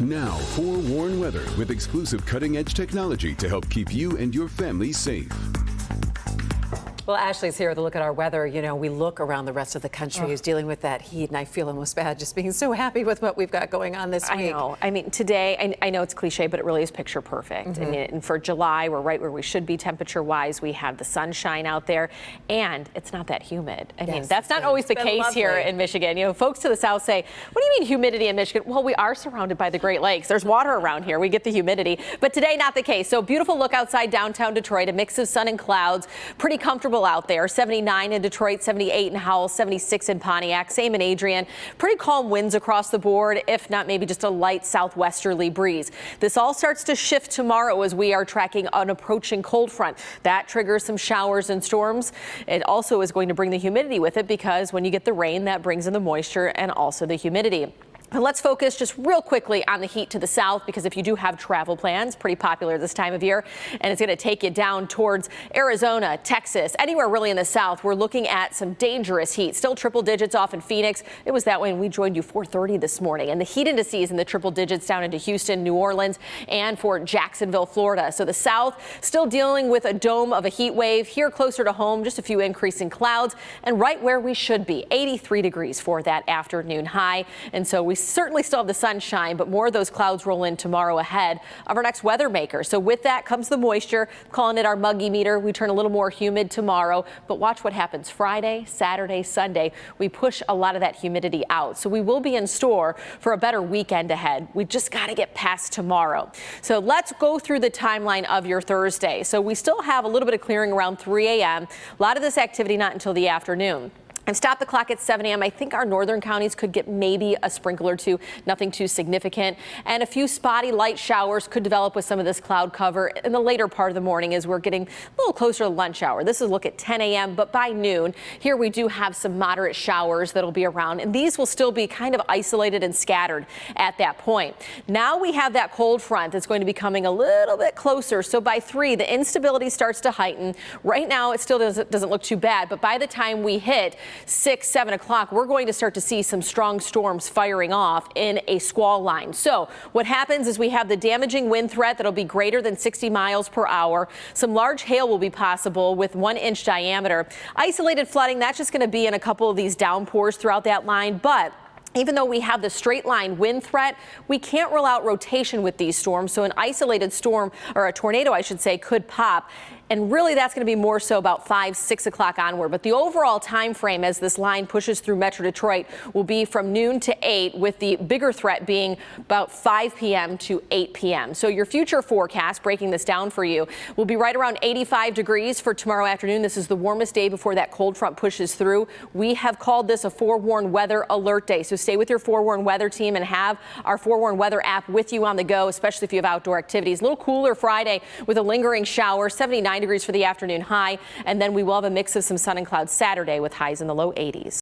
Now, forewarned weather with exclusive cutting-edge technology to help keep you and your family safe. Well, Ashley's here to look at our weather. You know, we look around the rest of the country who's dealing with that heat, and I feel almost bad just being so happy with what we've got going on this week. I know. I mean, today, I know it's cliche, but it really is picture perfect. I mean, and for July, we're right where we should be temperature-wise. We have the sunshine out there, and it's not that humid. I mean, that's not always the case here in Michigan. You know, folks to the south say, what do you mean humidity in Michigan? Well, we are surrounded by the Great Lakes. There's water around here. We get the humidity. But today, not the case. So beautiful look outside downtown Detroit, a mix of sun and clouds. Pretty comfortable out there. 79 in Detroit, 78 in Howell, 76 in Pontiac, same in Adrian. Pretty calm winds across the board, if not maybe just a light southwesterly breeze. This all starts to shift tomorrow as we are tracking an approaching cold front. That triggers some showers and storms. It also is going to bring the humidity with it because when you get the rain, that brings in the moisture and also the humidity. And let's focus just real quickly on the heat to the south, because if you do have travel plans, pretty popular this time of year, and it's going to take you down towards Arizona, Texas, anywhere really in the south, we're looking at some dangerous heat. Still triple digits off in Phoenix. It was that way when we joined you 4:30 this morning. And the heat indices in the triple digits down into Houston, New Orleans, and for Jacksonville, Florida. So the south still dealing with a dome of a heat wave. Here closer to home, just a few increasing clouds, and right where we should be, 83 degrees for that afternoon high. And so we certainly still have the sunshine, but more of those clouds roll in tomorrow ahead of our next weather maker. So with that comes the moisture, calling it our muggy meter. We turn a little more humid tomorrow, but watch what happens Friday, Saturday, Sunday. We push a lot of that humidity out. So we will be in store for a better weekend ahead. We just got to get past tomorrow. So let's go through the timeline of your Thursday. So we still have a little bit of clearing around 3 a.m. A lot of this activity not until the afternoon. And stop the clock at 7 a.m. I think our northern counties could get maybe a sprinkle or two, nothing too significant. And a few spotty light showers could develop with some of this cloud cover in the later part of the morning as we're getting a little closer to lunch hour. This is a look at 10 a.m. But by noon, here we do have some moderate showers that'll be around. And these will still be kind of isolated and scattered at that point. Now we have that cold front that's going to be coming a little bit closer. So by 3, the instability starts to heighten. Right now, it still doesn't look too bad. But by the time we hit 6, 7 o'clock, we're going to start to see some strong storms firing off in a squall line. So what happens is we have the damaging wind threat that'll be greater than 60 miles per hour. Some large hail will be possible with 1-inch diameter. Isolated flooding, that's just going to be in a couple of these downpours throughout that line. But even though we have the straight line wind threat, we can't rule out rotation with these storms. So an isolated storm, or a tornado, I should say, could pop. And really, that's going to be more so about 5, 6 o'clock onward. But the overall time frame as this line pushes through Metro Detroit will be from noon to 8, with the bigger threat being about 5 p.m. to 8 p.m. So your future forecast, breaking this down for you, will be right around 85 degrees for tomorrow afternoon. This is the warmest day before that cold front pushes through. We have called this a forewarned weather alert day. So stay with your forewarned weather team and have our forewarned weather app with you on the go, especially if you have outdoor activities. A little cooler Friday with a lingering shower, 79 degrees for the afternoon high, and then we will have a mix of some sun and clouds Saturday with highs in the low 80s.